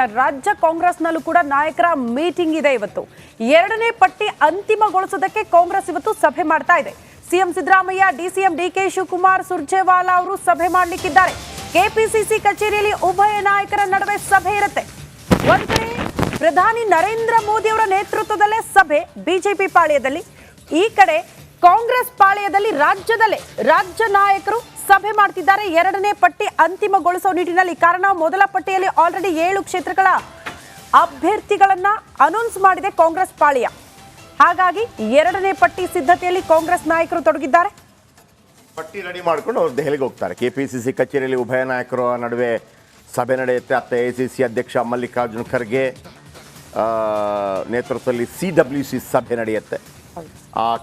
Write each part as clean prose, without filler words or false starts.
ರಾಜ್ಯ ಕಾಂಗ್ರೆಸ್ನಲ್ಲೂ ಕೂಡ ನಾಯಕರ ಮೀಟಿಂಗ್ ಇದೆ ಇವತ್ತು. ಎರಡನೇ ಪಟ್ಟಿ ಅಂತಿಮಗೊಳಿಸೋದಕ್ಕೆ ಕಾಂಗ್ರೆಸ್ ಇವತ್ತು ಸಭೆ ಮಾಡ್ತಾ ಇದೆ. CM Siddaramaiah, DCM D K Shivakumar, Surjewala ಅವರು ಸಭೆ ಮಾಡಲಿಕ್ಕಿದ್ದಾರೆ. ಕೆಪಿಸಿಸಿ ಕಚೇರಿಯಲ್ಲಿ ಉಭಯ ನಾಯಕರ ನಡುವೆ ಸಭೆ ಇರುತ್ತೆ. ಒಂದ್ ಕಡೆ ಪ್ರಧಾನಿ ನರೇಂದ್ರ ಮೋದಿ ಅವರ ನೇತೃತ್ವದಲ್ಲೇ ಸಭೆ ಬಿಜೆಪಿ ಪಾಳ್ಯದಲ್ಲಿ, ಈ ಕಡೆ ಕಾಂಗ್ರೆಸ್ ಪಾಳ್ಯದಲ್ಲಿ ರಾಜ್ಯ ನಾಯಕರು ಸಭೆ ಮಾಡ್ತಿದ್ದಾರೆ ಎರಡನೇ ಪಟ್ಟಿ ಅಂತಿಮಗೊಳಿಸೋ ನಿಟ್ಟಿನಲ್ಲಿ. ಕಾರಣ ಮೊದಲ ಪಟ್ಟಿಯಲ್ಲಿ ಆಲ್ರೆಡಿ 7 ಕ್ಷೇತ್ರಗಳ ಅಭ್ಯರ್ಥಿಗಳನ್ನ ಅನೌನ್ಸ್ ಮಾಡಿದೆ ಕಾಂಗ್ರೆಸ್ ಪಾಳ್ಯ. ಹಾಗಾಗಿ ಎರಡನೇ ಪಟ್ಟಿ ಸಿದ್ಧತೆಯಲ್ಲಿ ಕಾಂಗ್ರೆಸ್ ನಾಯಕರು ತೊಡಗಿದ್ದಾರೆ. ಪಟ್ಟಿ ರೆಡಿ ಮಾಡ್ಕೊಂಡು ಅವ್ರು ದೆಹಲಿಗೆ ಹೋಗ್ತಾರೆ. ಕೆಪಿಸಿಸಿ ಕಚೇರಿಯಲ್ಲಿ ಉಭಯ ನಾಯಕರ ನಡುವೆ ಸಭೆ ನಡೆಯುತ್ತೆ. ಅತ್ತ ಎಸಿಸಿ ಅಧ್ಯಕ್ಷ ಮಲ್ಲಿಕಾರ್ಜುನ್ ಖರ್ಗೆ ನೇತೃತ್ವದಲ್ಲಿ CWC ಸಭೆ ನಡೆಯುತ್ತೆ.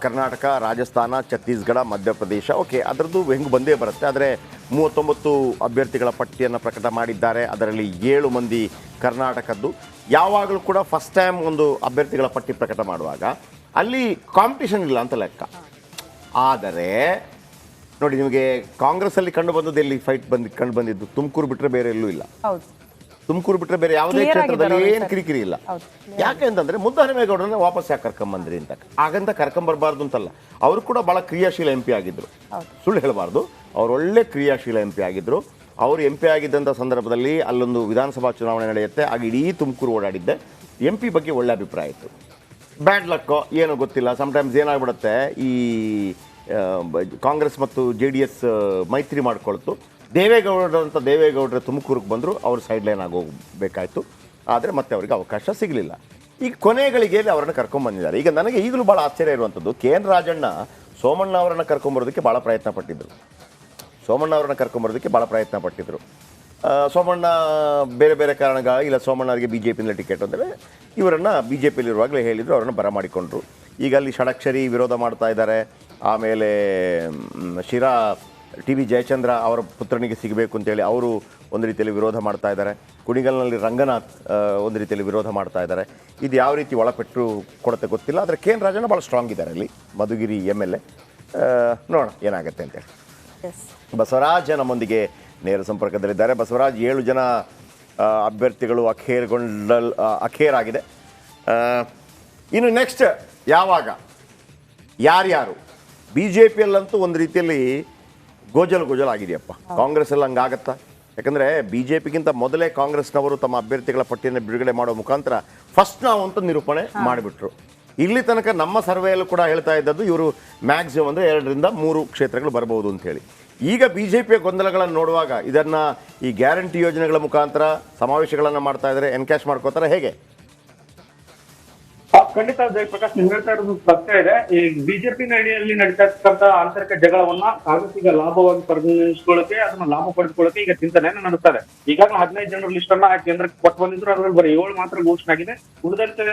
ಕರ್ನಾಟಕ, ರಾಜಸ್ಥಾನ, ಛತ್ತೀಸ್ಗಢ, ಮಧ್ಯಪ್ರದೇಶ, ಓಕೆ, ಅದರದ್ದು ಹೆಂಗೆ ಬಂದೇ ಬರುತ್ತೆ. ಆದರೆ 39 ಅಭ್ಯರ್ಥಿಗಳ ಪಟ್ಟಿಯನ್ನು ಪ್ರಕಟ ಮಾಡಿದ್ದಾರೆ. ಅದರಲ್ಲಿ 7 ಮಂದಿ ಕರ್ನಾಟಕದ್ದು. ಯಾವಾಗಲೂ ಕೂಡ ಫಸ್ಟ್ ಟೈಮ್ ಒಂದು ಅಭ್ಯರ್ಥಿಗಳ ಪಟ್ಟಿ ಪ್ರಕಟ ಮಾಡುವಾಗ ಅಲ್ಲಿ ಕಾಂಪಿಟೇಷನ್ ಇಲ್ಲ ಅಂತ ಲೆಕ್ಕ. ಆದರೆ ನೋಡಿ, ನಿಮಗೆ ಕಾಂಗ್ರೆಸ್ಸಲ್ಲಿ ಕಂಡು ಬಂದದ್ದು ಎಲ್ಲಿ ಫೈಟ್ ಕಂಡು ಬಂದಿದ್ದು? ತುಮಕೂರು ಬಿಟ್ಟರೆ ಬೇರೆ ಎಲ್ಲೂ ಇಲ್ಲ. ತುಮಕೂರು ಬಿಟ್ಟರೆ ಬೇರೆ ಯಾವುದೇ ಕ್ಷೇತ್ರದಲ್ಲಿ ಏನು ಕಿರಿಕಿರಿ ಇಲ್ಲ. ಯಾಕೆ ಅಂತಂದರೆ ಮುದ್ದಹನುಮೇಗೌಡರನ್ನ ವಾಪಸ್ ಯಾಕೆ ಕರ್ಕೊಂಬಂದ್ರಿ ಅಂತ. ಹಾಗಂತ ಕರ್ಕೊಂಬರ್ಬಾರ್ದು ಅಂತಲ್ಲ, ಅವರು ಕೂಡ ಭಾಳ ಕ್ರಿಯಾಶೀಲ MP ಆಗಿದ್ದರು, ಸುಳ್ಳು ಹೇಳಬಾರ್ದು. ಅವರು ಒಳ್ಳೆ ಕ್ರಿಯಾಶೀಲ MP ಆಗಿದ್ದರು. ಅವರು MP ಆಗಿದ್ದಂಥ ಸಂದರ್ಭದಲ್ಲಿ ಅಲ್ಲೊಂದು ವಿಧಾನಸಭಾ ಚುನಾವಣೆ ನಡೆಯುತ್ತೆ. ಆಗ ಇಡೀ ತುಮಕೂರು ಓಡಾಡಿದ್ದೆ. MP ಬಗ್ಗೆ ಒಳ್ಳೆ ಅಭಿಪ್ರಾಯ ಇತ್ತು. ಬ್ಯಾಡ್ ಲಕ್ಕೋ ಏನೋ ಗೊತ್ತಿಲ್ಲ, ಸಮ್ಟೈಮ್ಸ್ ಏನಾಗ್ಬಿಡುತ್ತೆ, ಈ ಕಾಂಗ್ರೆಸ್ ಮತ್ತು JDS ಮೈತ್ರಿ ಮಾಡ್ಕೊಳ್ತು. ದೇವೇಗೌಡರ ತುಮಕೂರಿಗೆ ಬಂದರು, ಅವರು ಸೈಡ್ ಲೈನ್ ಆಗೋಗಬೇಕಾಯ್ತು. ಆದರೆ ಮತ್ತೆ ಅವರಿಗೆ ಅವಕಾಶ ಸಿಗಲಿಲ್ಲ. ಈಗ ಕೊನೆಗಳಿಗೆ ಅವರನ್ನು ಕರ್ಕೊಂಡ್ಬಂದಿದ್ದಾರೆ. ಈಗ ನನಗೆ ಈಗಲೂ ಭಾಳ ಆಶ್ಚರ್ಯ ಇರುವಂಥದ್ದು, KN ರಾಜಣ್ಣ ಸೋಮಣ್ಣ ಅವರನ್ನು ಕರ್ಕೊಂಬರೋದಕ್ಕೆ ಭಾಳ ಪ್ರಯತ್ನ ಪಟ್ಟಿದ್ದರು. ಸೋಮಣ್ಣ ಬೇರೆ ಬೇರೆ ಕಾರಣಗಳ ಇಲ್ಲ, ಸೋಮಣ್ಣ ಅವರಿಗೆ BJPಯಿಂದ ಟಿಕೆಟ್ ಅಂದರೆ ಇವರನ್ನು BJPಯಲ್ಲಿರುವಾಗಲೇ ಹೇಳಿದರು, ಅವರನ್ನು ಬರಮಾಡಿಕೊಂಡ್ರು. ಈಗ ಅಲ್ಲಿ ಷಡಕ್ಷರಿ ವಿರೋಧ ಮಾಡ್ತಾ ಇದ್ದಾರೆ. ಆಮೇಲೆ ಶಿರಾ TV ಜಯಚಂದ್ರ ಅವರ ಪುತ್ರನಿಗೆ ಸಿಗಬೇಕು ಅಂತೇಳಿ ಅವರು ಒಂದು ರೀತಿಯಲ್ಲಿ ವಿರೋಧ ಮಾಡ್ತಾ ಇದ್ದಾರೆ. ಕುಣಿಗಲ್ನಲ್ಲಿ ರಂಗನಾಥ್ ಒಂದು ರೀತಿಯಲ್ಲಿ ವಿರೋಧ ಮಾಡ್ತಾ ಇದ್ದಾರೆ. ಇದು ಯಾವ ರೀತಿ ಒಳಪೆಟ್ಟು ಕೊಡುತ್ತೆ ಗೊತ್ತಿಲ್ಲ. ಆದರೆ KN ರಾಜಣ್ಣ ಭಾಳ ಸ್ಟ್ರಾಂಗ್ ಇದ್ದಾರೆ ಅಲ್ಲಿ, ಮಧುಗಿರಿ MLA. ನೋಡೋಣ ಏನಾಗುತ್ತೆ ಅಂತೇಳಿ. ಬಸವರಾಜ್ ನಮ್ಮೊಂದಿಗೆ ನೇರ ಸಂಪರ್ಕದಲ್ಲಿದ್ದಾರೆ. ಬಸವರಾಜ್, 7 ಜನ ಅಭ್ಯರ್ಥಿಗಳು ಅಖೇರಾಗಿದೆ. ಇನ್ನು ನೆಕ್ಸ್ಟ್ ಯಾವಾಗ ಯಾರ್ಯಾರು? BJPಯಲ್ಲಂತೂ ಒಂದು ರೀತಿಯಲ್ಲಿ ಗೋಜಲ್ ಆಗಿದೆಯಪ್ಪ. ಕಾಂಗ್ರೆಸ್ ಎಲ್ಲ ಹಂಗಾಗತ್ತಾ? ಯಾಕಂದರೆ BJPಗಿಂತ ಮೊದಲೇ ಕಾಂಗ್ರೆಸ್ನವರು ತಮ್ಮ ಅಭ್ಯರ್ಥಿಗಳ ಪಟ್ಟಿಯನ್ನು ಬಿಡುಗಡೆ ಮಾಡೋ ಮುಖಾಂತರ ಫಸ್ಟ್ ನಾವು ಅಂತ ನಿರೂಪಣೆ ಮಾಡಿಬಿಟ್ರು. ಇಲ್ಲಿ ತನಕ ನಮ್ಮ ಸರ್ವೆಯಲ್ಲೂ ಕೂಡ ಹೇಳ್ತಾ ಇದ್ದದ್ದು ಇವರು ಮ್ಯಾಕ್ಸಿಮಮ್ ಅಂದರೆ 2 ರಿಂದ 3 ಕ್ಷೇತ್ರಗಳು ಬರ್ಬೋದು ಅಂಥೇಳಿ. ಈಗ BJPಯ ಗೊಂದಲಗಳನ್ನು ನೋಡುವಾಗ ಇದನ್ನು ಈ ಗ್ಯಾರಂಟಿ ಯೋಜನೆಗಳ ಮುಖಾಂತರ ಸಮಾವೇಶಗಳನ್ನು ಮಾಡ್ತಾ ಇದ್ದಾರೆ, ಎನ್ಕ್ಯಾಶ್ ಮಾಡ್ಕೋತಾರೆ, ಹೇಗೆ? ಖಂಡಿತ ಜಯಪ್ರಕಾಶ್, ನೀವು ಹೇಳ್ತಾ ಇರೋದು ಸತ್ಯ ಇದೆ. ಈ ಬಿಜೆಪಿ ನಡೆಯಲ್ಲಿ ನಡೀತಾ ಇರ್ತಕ್ಕಂಥ ಆಂತರಿಕ ಜಗಳವನ್ನ ಕಾಂಗ್ರೆಸ್ ಈಗ ಲಾಭವಾಗಿ ಪರಿಗಣಿಸಿಕೊಳ್ಳಕ್ಕೆ, ಅದನ್ನ ಲಾಭ ಪಡೆದುಕೊಳ್ಳಕ್ಕೆ ಈಗ ಚಿಂತನೆಯನ್ನು ನಡೆಸ್ತಾರೆ. ಈಗಾಗಲೇ 15 ಜನರ ಲಿಸ್ಟ್ ಅನ್ನ ಕೇಂದ್ರಕ್ಕೆ ಕೊಟ್ಟು ಬಂದಿದ್ರು. ಅದರಲ್ಲಿ ಬರೀ 7 ಮಾತ್ರ ಘೋಷಣೆ ಆಗಿದೆ. ಉಳಿದಂತೆ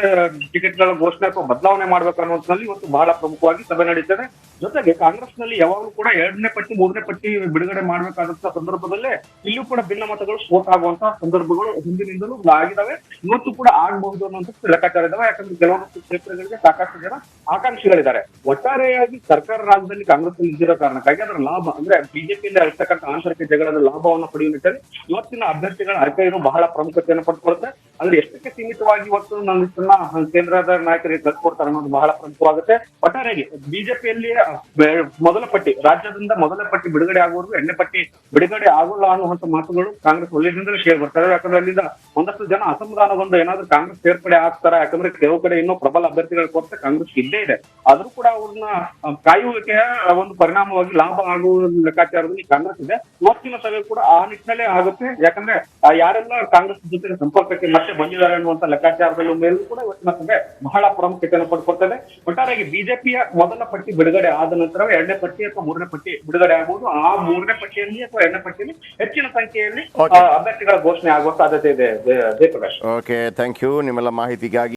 ಟಿಕೆಟ್ಗಳ ಘೋಷಣೆ ಅಥವಾ ಬದಲಾವಣೆ ಮಾಡ್ಬೇಕು ಅನ್ನೋದ್ರಲ್ಲಿ ಇವತ್ತು ಬಹಳ ಪ್ರಮುಖವಾಗಿ ಸಭೆ ನಡೀತದೆ. ಜೊತೆಗೆ ಕಾಂಗ್ರೆಸ್ ನಲ್ಲಿ ಯಾವಾಗಲೂ ಕೂಡ 2ನೇ ಪಟ್ಟಿ 3ನೇ ಪಟ್ಟಿ ಬಿಡುಗಡೆ ಮಾಡಬೇಕಾದಂತ ಸಂದರ್ಭದಲ್ಲೇ ಇಲ್ಲೂ ಕೂಡ ಭಿನ್ನಮತಗಳು ಸ್ಫೋಟ ಆಗುವಂತಹ ಸಂದರ್ಭಗಳು ಹಿಂದಿನಿಂದಲೂ ಆಗಿದಾವೆ, ಇವತ್ತು ಕೂಡ ಆಗಬಹುದು ಅನ್ನುವಂಥ ಲೆಕ್ಕಾಚಾರ ಇದಾವೆ. ಯಾಕಂದ್ರೆ ಕೆಲವೊಂದು ಕ್ಷೇತ್ರಗಳಿಗೆ ಸಾಕಷ್ಟು ಜನ ಆಕಾಂಕ್ಷಿಗಳಿದ್ದಾರೆ. ಒಟ್ಟಾರೆಯಾಗಿ ಸರ್ಕಾರ ರಾಜ್ಯದಲ್ಲಿ ಕಾಂಗ್ರೆಸ್ ಇದ್ದಿರೋ ಕಾರಣಕ್ಕಾಗಿ ಅದರ ಲಾಭ ಅಂದ್ರೆ ಬಿಜೆಪಿಯಿಂದ ಇರ್ತಕ್ಕಂಥ ಆಂತರಿಕ ಜಗಳದ ಲಾಭವನ್ನು ಪಡೆಯುವ ನಿಟ್ಟಿನಲ್ಲಿ ಇವತ್ತಿನ ಅಭ್ಯರ್ಥಿಗಳ ಆಯ್ಕೆಯನ್ನು ಬಹಳ ಪ್ರಾಮುಖ್ಯತೆಯನ್ನು ಪಡ್ಕೊಳ್ಳುತ್ತೆ. ಅಂದ್ರೆ ಎಷ್ಟಕ್ಕೆ ಸೀಮಿತವಾಗಿ ಇವತ್ತು ನನ್ನ ಕೇಂದ್ರದ ನಾಯಕರಿಗೆ ಕಲ್ಸ್ಕೊಡ್ತಾರೆ ಅನ್ನೋದು ಬಹಳ ಪ್ರಮುಖವಾಗುತ್ತೆ. ಒಟ್ಟಾರೆಯಾಗಿ ಬಿಜೆಪಿಯಲ್ಲಿ ಮೊದಲ ಪಟ್ಟಿ, ರಾಜ್ಯದಿಂದ ಮೊದಲ ಪಟ್ಟಿ ಬಿಡುಗಡೆ ಆಗುವವರೆಗೂ 2ನೇ ಪಟ್ಟಿ ಬಿಡುಗಡೆ ಆಗೋಲ್ಲ ಅನ್ನುವಂತ ಮಾತುಗಳು ಕಾಂಗ್ರೆಸ್ ಒಳ್ಳೆದಿಂದಲೇ ಶೇರ್ ಬರ್ತಾರೆ. ಯಾಕಂದ್ರೆ ಅಲ್ಲಿಂದ ಒಂದಷ್ಟು ಜನ ಅಸಮಾಧಾನಗೊಂಡು ಏನಾದ್ರೂ ಕಾಂಗ್ರೆಸ್ ಸೇರ್ಪಡೆ ಆಗ್ತಾರ, ಯಾಕಂದ್ರೆ ಕೆಲವು ಕಡೆ ಇನ್ನೂ ಪ್ರಬಲ ಅಭ್ಯರ್ಥಿಗಳ ಕೊರತೆ ಕಾಂಗ್ರೆಸ್ ಇದ್ದೇ ಇದೆ. ಆದ್ರೂ ಕೂಡ ಅವ್ರನ್ನ ಕಾಯುವಿಕೆಯ ಒಂದು ಪರಿಣಾಮವಾಗಿ ಲಾಭ ಆಗುವ ಲೆಕ್ಕಾಚಾರದಲ್ಲಿ ಕಾಂಗ್ರೆಸ್ ಇದೆ. ಇವತ್ತಿನ ಸಭೆ ಕೂಡ ಆ ನಿಟ್ಟಿನಲ್ಲೇ ಆಗುತ್ತೆ. ಯಾಕಂದ್ರೆ ಯಾರೆಲ್ಲ ಕಾಂಗ್ರೆಸ್ ಜೊತೆ ಸಂಪರ್ಕಕ್ಕೆ ಮತ್ತೆ ಬಂದಿದ್ದಾರೆ ಅನ್ನುವಂತ ಲೆಕ್ಕಾಚಾರದಲ್ಲಿ ಮೇಲೂ ಕೂಡ ಇವತ್ತಿನ ಸಭೆ ಬಹಳ ಪ್ರಾಮುಖ್ಯತೆಯನ್ನು ಪಡ್ಕೊಳ್ತದೆ. ಒಟ್ಟಾರೆಯಾಗಿ ಬಿಜೆಪಿಯ ಮೊದಲ ಪಟ್ಟಿ ಬಿಡುಗಡೆ ಆದ ನಂತರ 2ನೇ ಪಟ್ಟಿ ಅಥವಾ 3ನೇ ಪಟ್ಟಿ ಬಿಡುಗಡೆ ಆಗಬಹುದು. ಆ 3ನೇ ಪಟ್ಟಿಯಲ್ಲಿ ಅಥವಾ 2ನೇ ಪಟ್ಟಿಯಲ್ಲಿ ಹೆಚ್ಚಿನ ಸಂಖ್ಯೆಯಲ್ಲಿ ಅಭ್ಯರ್ಥಿಗಳ ಘೋಷಣೆ ಆಗುವ ಸಾಧ್ಯತೆ ಇದೆ. ಜಯಪ್ರಕಾಶ್, ಓಕೆ, ಥ್ಯಾಂಕ್ ಯು ನಿಮ್ಮೆಲ್ಲ ಮಾಹಿತಿಗಾಗಿ.